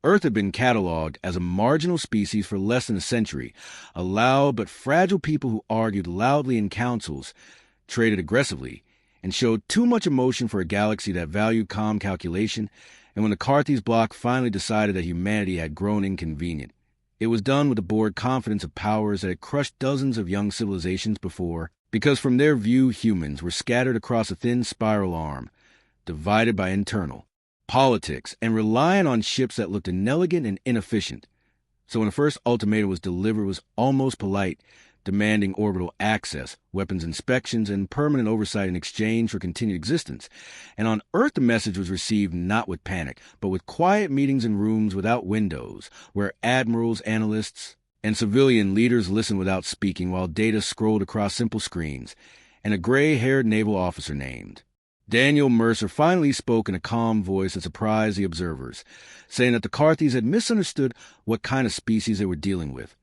Earth had been cataloged as a marginal species for less than a century, a loud but fragile people who argued loudly in councils, traded aggressively, and showed too much emotion for a galaxy that valued calm calculation. And when the Carthes bloc finally decided that humanity had grown inconvenient, it was done with the bored confidence of powers that had crushed dozens of young civilizations before, because from their view humans were scattered across a thin spiral arm, divided by internal politics, and relying on ships that looked inelegant and inefficient. So when the first ultimatum was delivered, it was almost polite, demanding orbital access, weapons inspections, and permanent oversight in exchange for continued existence. And on Earth the message was received not with panic, but with quiet meetings in rooms without windows, where admirals, analysts, and civilian leaders listened without speaking while data scrolled across simple screens, and a gray-haired naval officer named Daniel Mercer finally spoke in a calm voice that surprised the observers, saying that the Carthes had misunderstood what kind of species they were dealing with,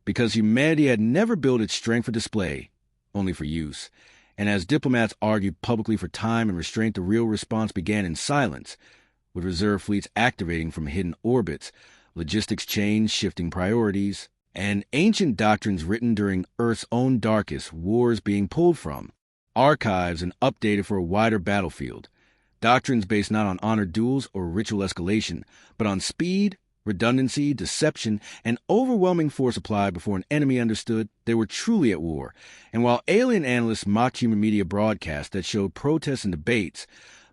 because humanity had never built its strength for display, only for use. And as diplomats argued publicly for time and restraint, the real response began in silence, with reserve fleets activating from hidden orbits, logistics change, shifting priorities, and ancient doctrines written during Earth's own darkest wars being pulled from archives and updated for a wider battlefield. Doctrines based not on honored duels or ritual escalation, but on speed, redundancy, deception, and overwhelming force applied before an enemy understood they were truly at war. And while alien analysts mocked human media broadcasts that showed protests and debates,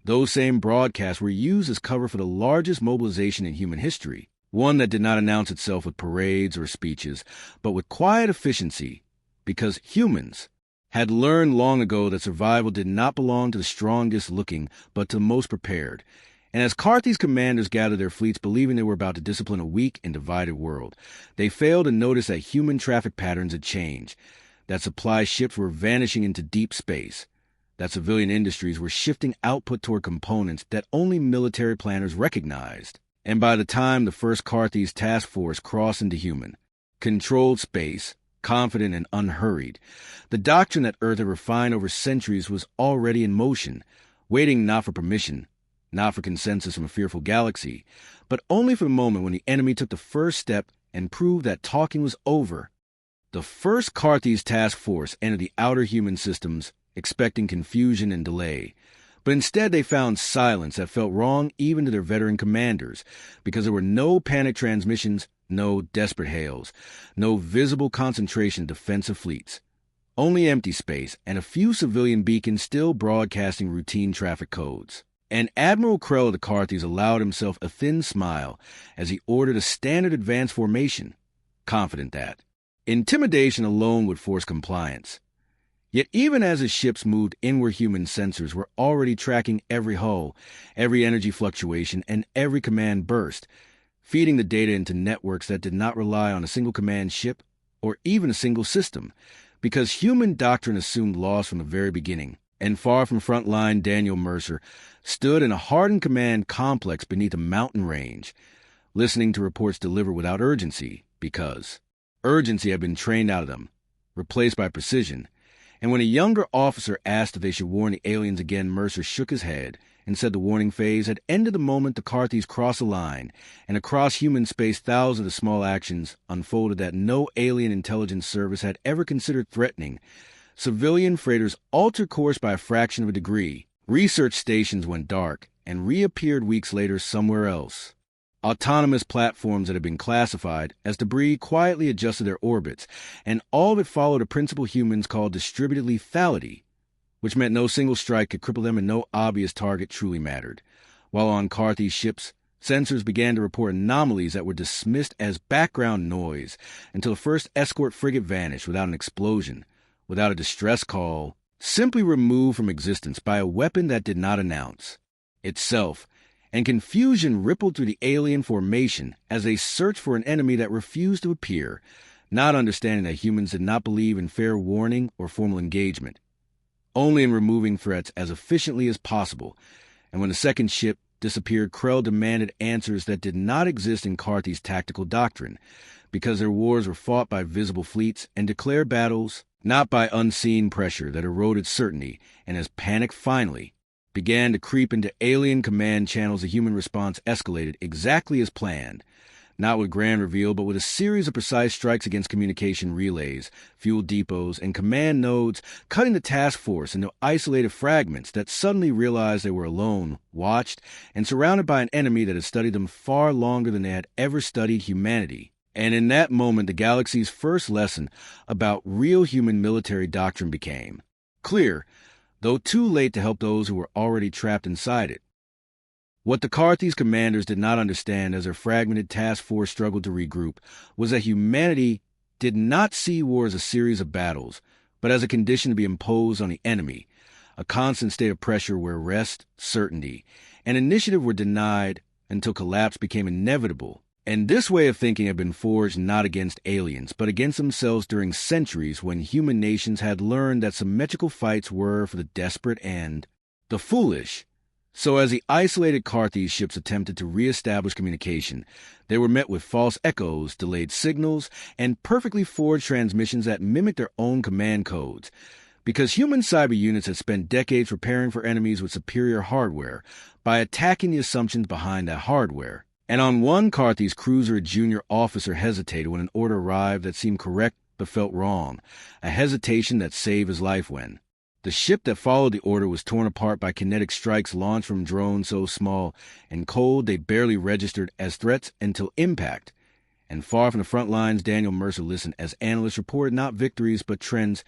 those same broadcasts were used as cover for the largest mobilization in human history, one that did not announce itself with parades or speeches, but with quiet efficiency, because humans had learned long ago that survival did not belong to the strongest looking, but to the most prepared. And as Carthes commanders gathered their fleets believing they were about to discipline a weak and divided world, they failed to notice that human traffic patterns had changed, that supply ships were vanishing into deep space, that civilian industries were shifting output toward components that only military planners recognized. And by the time the first Carthes task force crossed into human, controlled space, confident and unhurried, the doctrine that Earth had refined over centuries was already in motion, waiting not for permission, not for consensus from a fearful galaxy, but only for the moment when the enemy took the first step and proved that talking was over. The first Carthes task force entered the outer human systems, expecting confusion and delay. But instead they found silence that felt wrong even to their veteran commanders, because there were no panic transmissions, no desperate hails, no visible concentration of defensive fleets. Only empty space and a few civilian beacons still broadcasting routine traffic codes. And Admiral Krell of the Carthes allowed himself a thin smile as he ordered a standard advance formation, confident that intimidation alone would force compliance. Yet even as his ships moved inward, human sensors were already tracking every hull, every energy fluctuation, and every command burst, feeding the data into networks that did not rely on a single command ship or even a single system, because human doctrine assumed loss from the very beginning. And far from frontline Daniel Mercer stood in a hardened command complex beneath a mountain range, listening to reports delivered without urgency, because urgency had been trained out of them, replaced by precision. And when a younger officer asked if they should warn the aliens again, Mercer shook his head and said the warning phase had ended the moment the Carthes crossed the line, and across human space thousands of small actions unfolded that no alien intelligence service had ever considered threatening. Civilian freighters altered course by a fraction of a degree. Research stations went dark and reappeared weeks later somewhere else. Autonomous platforms that had been classified as debris quietly adjusted their orbits, and all of it followed a principle humans called distributed lethality, which meant no single strike could cripple them and no obvious target truly mattered. While on Carthes ships, sensors began to report anomalies that were dismissed as background noise until the first escort frigate vanished without an explosion, without a distress call, simply removed from existence by a weapon that did not announce itself. And confusion rippled through the alien formation as they searched for an enemy that refused to appear, not understanding that humans did not believe in fair warning or formal engagement, only in removing threats as efficiently as possible. And when the second ship disappeared, Krell demanded answers that did not exist in Carthes' tactical doctrine, because their wars were fought by visible fleets and declared battles not by unseen pressure that eroded certainty. And as panic finally, began to creep into alien command channels, the human response escalated exactly as planned. Not with grand reveal, but with a series of precise strikes against communication relays, fuel depots, and command nodes, cutting the task force into isolated fragments that suddenly realized they were alone, watched, and surrounded by an enemy that had studied them far longer than they had ever studied humanity. And in that moment, the galaxy's first lesson about real human military doctrine became clear, though too late to help those who were already trapped inside it. What the Carthy's commanders did not understand as their fragmented task force struggled to regroup was that humanity did not see war as a series of battles, but as a condition to be imposed on the enemy, a constant state of pressure where rest, certainty, and initiative were denied until collapse became inevitable. And this way of thinking had been forged not against aliens, but against themselves during centuries when human nations had learned that symmetrical fights were for the desperate and the foolish. So as the isolated Carthy's ships attempted to re-establish communication, they were met with false echoes, delayed signals, and perfectly forged transmissions that mimicked their own command codes. Because human cyber units had spent decades preparing for enemies with superior hardware by attacking the assumptions behind that hardware. And on one Carthy's cruiser, a junior officer hesitated when an order arrived that seemed correct but felt wrong, a hesitation that saved his life when the ship that followed the order was torn apart by kinetic strikes launched from drones so small and cold they barely registered as threats until impact. And far from the front lines, Daniel Mercer listened as analysts reported not victories but trends,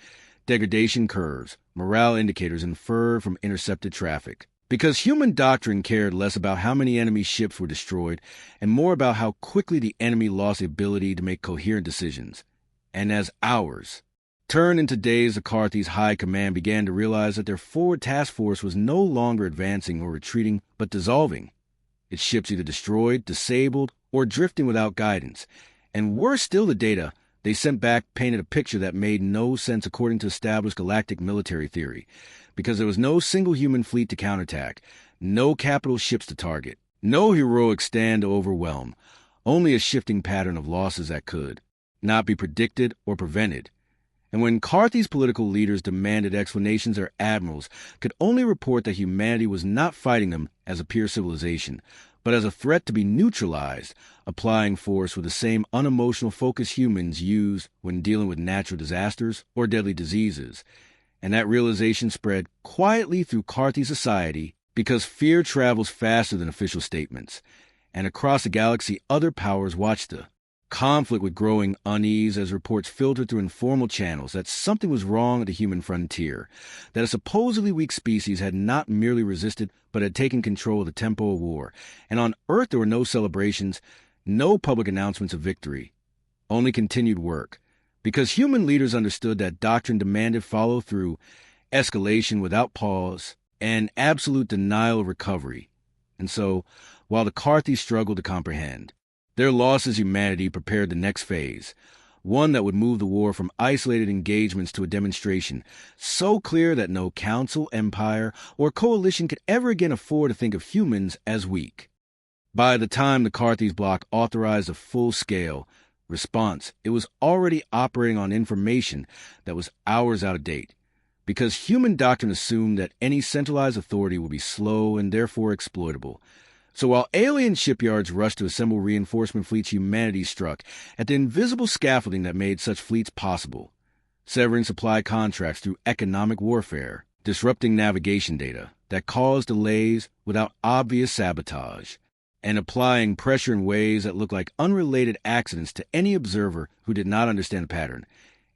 degradation curves, morale indicators inferred from intercepted traffic. Because human doctrine cared less about how many enemy ships were destroyed and more about how quickly the enemy lost the ability to make coherent decisions. And as hours turned into days, the Carthy's high command began to realize that their forward task force was no longer advancing or retreating, but dissolving. Its ships either destroyed, disabled, or drifting without guidance. And worse still, the data they sent back painted a picture that made no sense according to established galactic military theory, because there was no single human fleet to counterattack, no capital ships to target, no heroic stand to overwhelm, only a shifting pattern of losses that could not be predicted or prevented. And when Carthy's political leaders demanded explanations, their admirals could only report that humanity was not fighting them as a pure civilization, but as a threat to be neutralized, applying force with the same unemotional focus humans use when dealing with natural disasters or deadly diseases. And that realization spread quietly through Carthy society because fear travels faster than official statements. And across the galaxy, other powers watched the conflict with growing unease as reports filtered through informal channels that something was wrong at the human frontier, that a supposedly weak species had not merely resisted but had taken control of the tempo of war. And on Earth there were no celebrations, no public announcements of victory, only continued work. Because human leaders understood that doctrine demanded follow-through, escalation without pause, and absolute denial of recovery. And so, while the Carthys struggled to comprehend, their loss as humanity prepared the next phase, one that would move the war from isolated engagements to a demonstration so clear that no council, empire, or coalition could ever again afford to think of humans as weak. By the time the Carthys bloc authorized a full-scale response, it was already operating on information that was hours out of date, because human doctrine assumed that any centralized authority would be slow and therefore exploitable. So while alien shipyards rushed to assemble reinforcement fleets, humanity struck at the invisible scaffolding that made such fleets possible, severing supply contracts through economic warfare, disrupting navigation data that caused delays without obvious sabotage, and applying pressure in ways that looked like unrelated accidents to any observer who did not understand the pattern.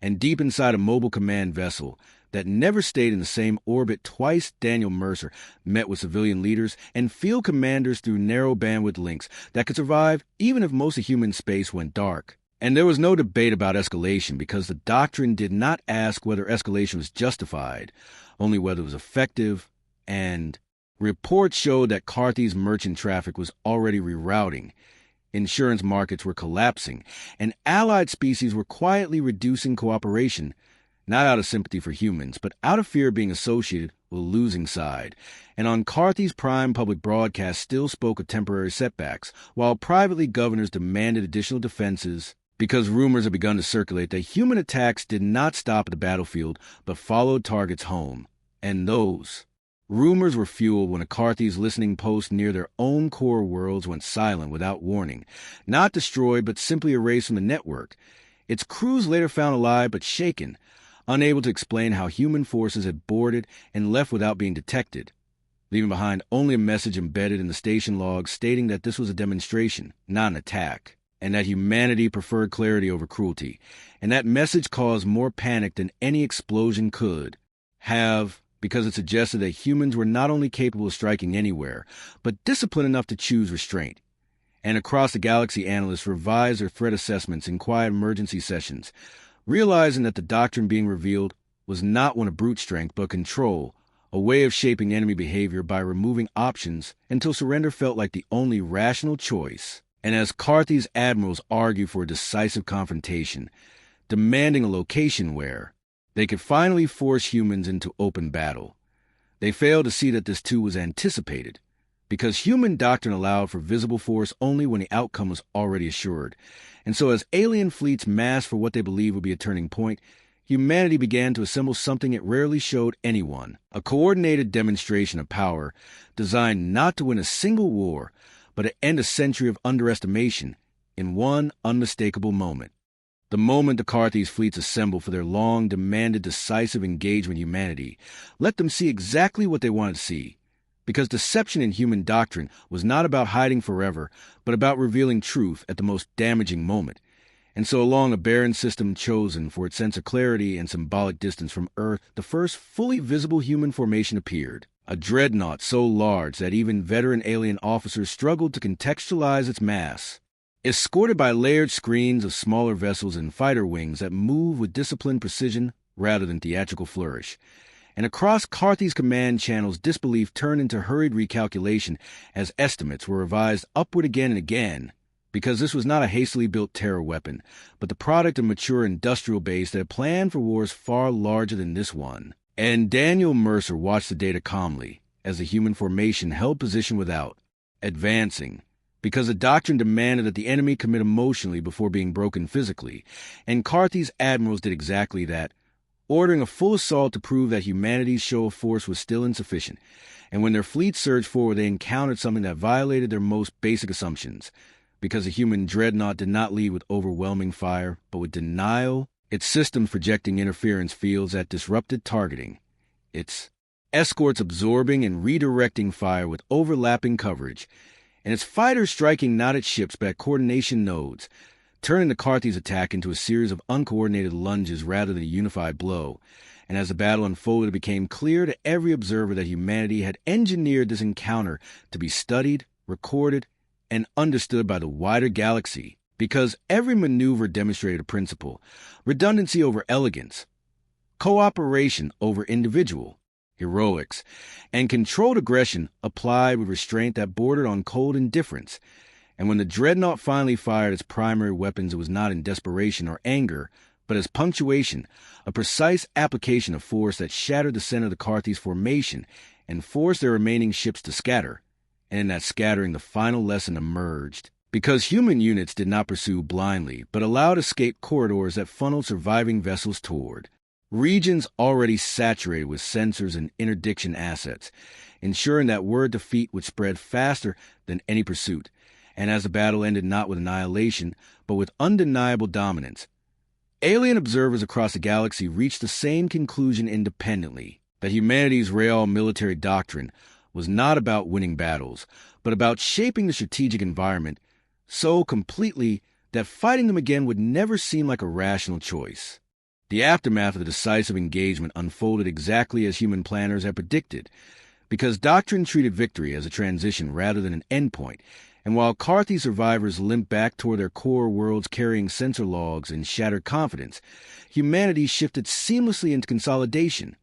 And deep inside a mobile command vessel that never stayed in the same orbit twice, Daniel Mercer met with civilian leaders and field commanders through narrow bandwidth links that could survive even if most of human space went dark. And there was no debate about escalation because the doctrine did not ask whether escalation was justified, only whether it was effective, and reports showed that Carthy's merchant traffic was already rerouting. Insurance markets were collapsing, and allied species were quietly reducing cooperation, not out of sympathy for humans, but out of fear of being associated with a losing side. And on Carthy's prime public broadcast still spoke of temporary setbacks, while privately governors demanded additional defenses because rumors had begun to circulate that human attacks did not stop at the battlefield, but followed targets home. And those Rumors were fueled when Akarthi's listening posts near their own core worlds went silent without warning, not destroyed but simply erased from the network. Its crews later found alive but shaken, unable to explain how human forces had boarded and left without being detected, leaving behind only a message embedded in the station logs stating that this was a demonstration, not an attack, and that humanity preferred clarity over cruelty, and that message caused more panic than any explosion could have, because it suggested that humans were not only capable of striking anywhere, but disciplined enough to choose restraint. And across the galaxy, analysts revised their threat assessments in quiet emergency sessions, realizing that the doctrine being revealed was not one of brute strength, but control, a way of shaping enemy behavior by removing options until surrender felt like the only rational choice. And as Carthy's admirals argued for a decisive confrontation, demanding a location where they could finally force humans into open battle, they failed to see that this too was anticipated, because human doctrine allowed for visible force only when the outcome was already assured. And so as alien fleets massed for what they believed would be a turning point, humanity began to assemble something it rarely showed anyone, a coordinated demonstration of power designed not to win a single war, but to end a century of underestimation in one unmistakable moment. The moment the Carthy's fleets assembled for their long-demanded decisive engagement with humanity, let them see exactly what they wanted to see. Because deception in human doctrine was not about hiding forever, but about revealing truth at the most damaging moment. And so along a barren system chosen for its sense of clarity and symbolic distance from Earth, the first fully visible human formation appeared. A dreadnought so large that even veteran alien officers struggled to contextualize its mass. Escorted by layered screens of smaller vessels and fighter wings that move with disciplined precision rather than theatrical flourish. And across Carthy's command channels, disbelief turned into hurried recalculation as estimates were revised upward again and again, because this was not a hastily built terror weapon, but the product of a mature industrial base that had planned for wars far larger than this one. And Daniel Mercer watched the data calmly as the human formation held position without, advancing, because the doctrine demanded that the enemy commit emotionally before being broken physically, and Carthy's admirals did exactly that, ordering a full assault to prove that humanity's show of force was still insufficient. And when their fleet surged forward, they encountered something that violated their most basic assumptions, because the human dreadnought did not lead with overwhelming fire, but with denial, its systems projecting interference fields that disrupted targeting, its escorts absorbing and redirecting fire with overlapping coverage, and its fighters striking not at ships but at coordination nodes, turning the Carthy's attack into a series of uncoordinated lunges rather than a unified blow. And as the battle unfolded, it became clear to every observer that humanity had engineered this encounter to be studied, recorded, and understood by the wider galaxy, because every maneuver demonstrated a principle: redundancy over elegance, cooperation over individual heroics, and controlled aggression applied with restraint that bordered on cold indifference. And when the dreadnought finally fired its primary weapons, it was not in desperation or anger, but as punctuation, a precise application of force that shattered the center of the Carthy's formation and forced their remaining ships to scatter. And in that scattering, the final lesson emerged. Because human units did not pursue blindly, but allowed escape corridors that funneled surviving vessels toward regions already saturated with sensors and interdiction assets, ensuring that word defeat would spread faster than any pursuit. And as the battle ended not with annihilation, but with undeniable dominance, alien observers across the galaxy reached the same conclusion independently, that humanity's real military doctrine was not about winning battles, but about shaping the strategic environment so completely that fighting them again would never seem like a rational choice. The aftermath of the decisive engagement unfolded exactly as human planners had predicted, because Doctrine treated victory as a transition rather than an endpoint. And while Carthy survivors limped back toward their core worlds carrying sensor logs and shattered confidence, humanity shifted seamlessly into consolidation,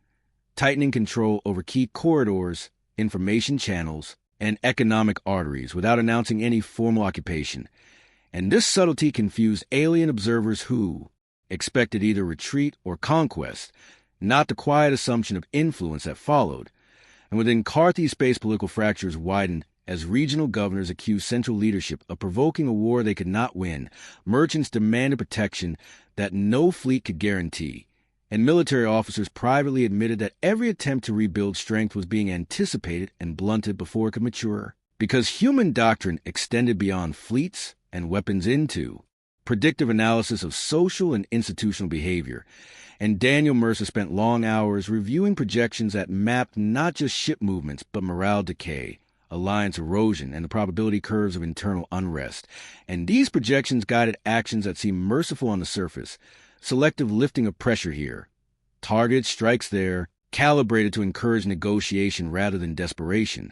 tightening control over key corridors, information channels, and economic arteries without announcing any formal occupation. And this subtlety confused alien observers who expected either retreat or conquest, not the quiet assumption of influence that followed. And within Carthy's space, political fractures widened as regional governors accused central leadership of provoking a war they could not win. Merchants demanded protection that no fleet could guarantee, and military officers privately admitted that every attempt to rebuild strength was being anticipated and blunted before it could mature, because human doctrine extended beyond fleets and weapons into predictive analysis of social and institutional behavior. And Daniel Mercer spent long hours reviewing projections that mapped not just ship movements, but morale decay, alliance erosion, and the probability curves of internal unrest. And these projections guided actions that seemed merciful on the surface, selective lifting of pressure here, targeted strikes there, calibrated to encourage negotiation rather than desperation,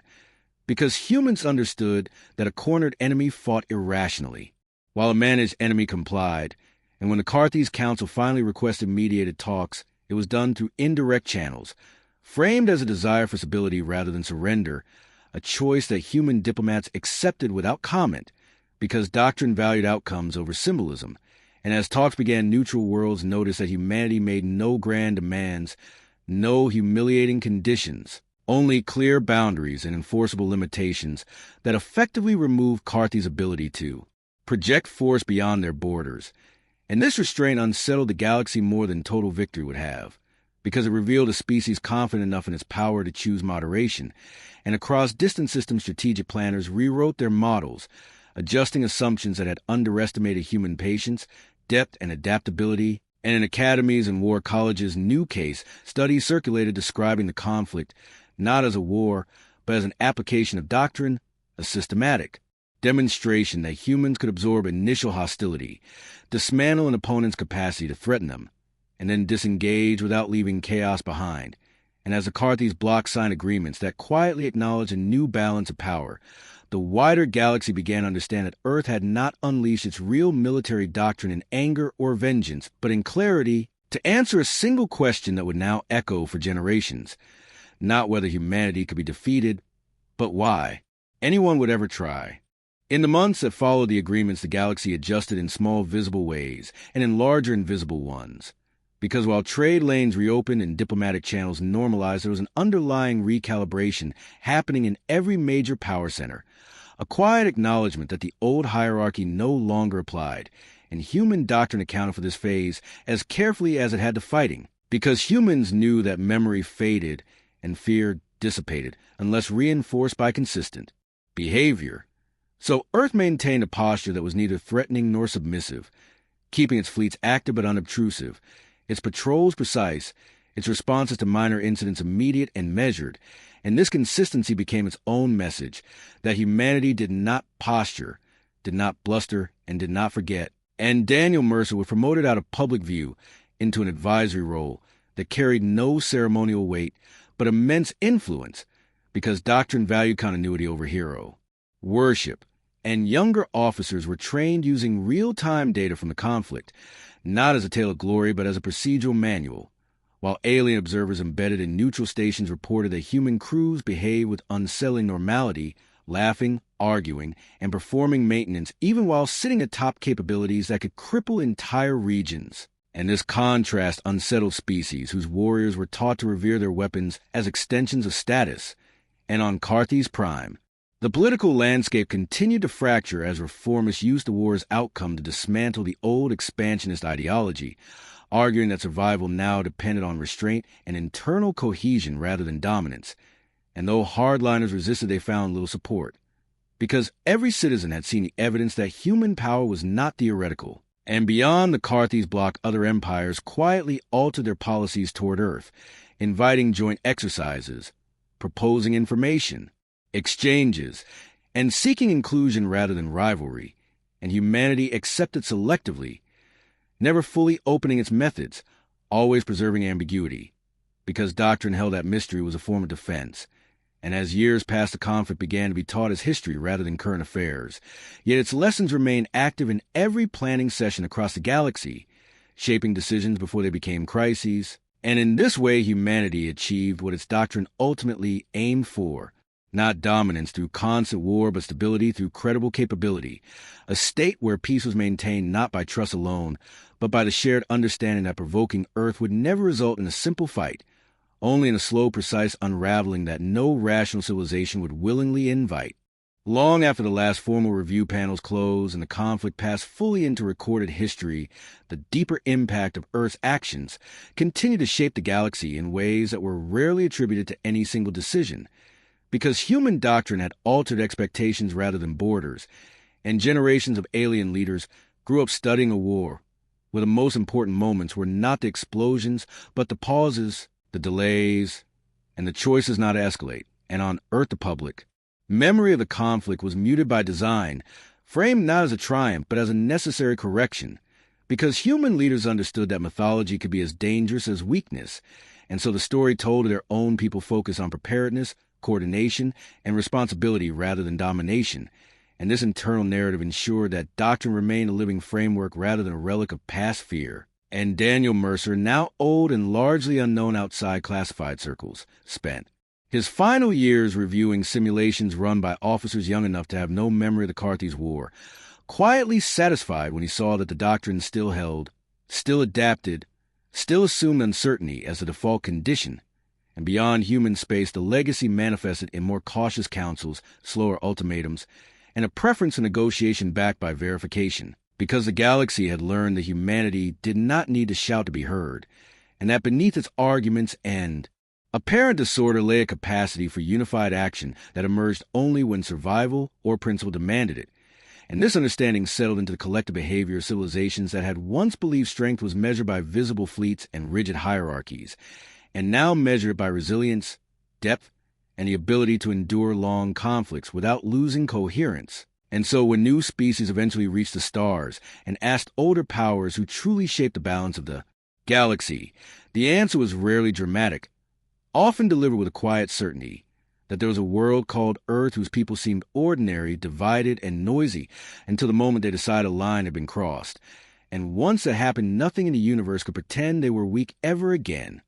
because humans understood that a cornered enemy fought irrationally, while a managed enemy complied. And when the Carthage Council finally requested mediated talks, it was done through indirect channels, framed as a desire for stability rather than surrender, a choice that human diplomats accepted without comment, because doctrine valued outcomes over symbolism. And as talks began, neutral worlds noticed that humanity made no grand demands, no humiliating conditions, only clear boundaries and enforceable limitations that effectively removed Carthage's ability to project force beyond their borders. And this restraint unsettled the galaxy more than total victory would have, because it revealed a species confident enough in its power to choose moderation. And across distant systems, strategic planners rewrote their models, adjusting assumptions that had underestimated human patience, depth, and adaptability. And in academies and war colleges' new case, studies circulated describing the conflict not as a war, but as an application of doctrine, a systematic demonstration that humans could absorb initial hostility, dismantle an opponent's capacity to threaten them, and then disengage without leaving chaos behind. And as the Carthage bloc signed agreements that quietly acknowledged a new balance of power, the wider galaxy began to understand that Earth had not unleashed its real military doctrine in anger or vengeance, but in clarity to answer a single question that would now echo for generations. Not whether humanity could be defeated, but why anyone would ever try. In the months that followed the agreements, the galaxy adjusted in small visible ways and in larger invisible ones. Because while trade lanes reopened and diplomatic channels normalized, there was an underlying recalibration happening in every major power center, a quiet acknowledgement that the old hierarchy no longer applied, and human doctrine accounted for this phase as carefully as it had to fighting, because humans knew that memory faded and fear dissipated unless reinforced by consistent behavior. So Earth maintained a posture that was neither threatening nor submissive, keeping its fleets active but unobtrusive, its patrols precise, its responses to minor incidents immediate and measured, and this consistency became its own message, that humanity did not posture, did not bluster, and did not forget. And Daniel Mercer was promoted out of public view into an advisory role that carried no ceremonial weight, but immense influence, because doctrine valued continuity over hero worship, and younger officers were trained using real-time data from the conflict, not as a tale of glory, but as a procedural manual, while alien observers embedded in neutral stations reported that human crews behaved with unsettling normality, laughing, arguing, and performing maintenance even while sitting atop capabilities that could cripple entire regions. And this contrast unsettled species whose warriors were taught to revere their weapons as extensions of status. And on Carthage Prime, the political landscape continued to fracture as reformists used the war's outcome to dismantle the old expansionist ideology, arguing that survival now depended on restraint and internal cohesion rather than dominance. And though hardliners resisted, they found little support, because every citizen had seen the evidence that human power was not theoretical. And beyond the Carthage bloc, other empires quietly altered their policies toward Earth, inviting joint exercises, proposing information, exchanges, and seeking inclusion rather than rivalry, and humanity accepted selectively, never fully opening its methods, always preserving ambiguity, because doctrine held that mystery was a form of defense. And as years passed, the conflict began to be taught as history rather than current affairs. Yet its lessons remained active in every planning session across the galaxy, shaping decisions before they became crises. And in this way, humanity achieved what its doctrine ultimately aimed for: not dominance through constant war, but stability through credible capability. A state where peace was maintained not by trust alone, but by the shared understanding that provoking Earth would never result in a simple fight, only in a slow, precise unraveling that no rational civilization would willingly invite. Long after the last formal review panels closed and the conflict passed fully into recorded history, the deeper impact of Earth's actions continued to shape the galaxy in ways that were rarely attributed to any single decision, because human doctrine had altered expectations rather than borders, and generations of alien leaders grew up studying a war, where the most important moments were not the explosions, but the pauses, the delays, and the choices not to escalate. And on Earth Republic, memory of the conflict was muted by design, framed not as a triumph, but as a necessary correction, because human leaders understood that mythology could be as dangerous as weakness, and so the story told of their own people focused on preparedness, coordination, and responsibility rather than domination, and this internal narrative ensured that doctrine remained a living framework rather than a relic of past fear. And Daniel Mercer, now old and largely unknown outside classified circles, spent his final years reviewing simulations run by officers young enough to have no memory of the Carthes War, quietly satisfied when he saw that the doctrine still held, still adapted, still assumed uncertainty as the default condition, and beyond human space the legacy manifested in more cautious counsels, slower ultimatums, and a preference for negotiation backed by verification, because the galaxy had learned that humanity did not need to shout to be heard, and that beneath its arguments and apparent disorder lay a capacity for unified action that emerged only when survival or principle demanded it. And this understanding settled into the collective behavior of civilizations that had once believed strength was measured by visible fleets and rigid hierarchies, and now measured by resilience, depth, and the ability to endure long conflicts without losing coherence. And so when new species eventually reached the stars and asked older powers who truly shaped the balance of the galaxy, the answer was rarely dramatic, often delivered with a quiet certainty that there was a world called Earth whose people seemed ordinary, divided, and noisy until the moment they decided a line had been crossed. And once that happened, nothing in the universe could pretend they were weak ever again.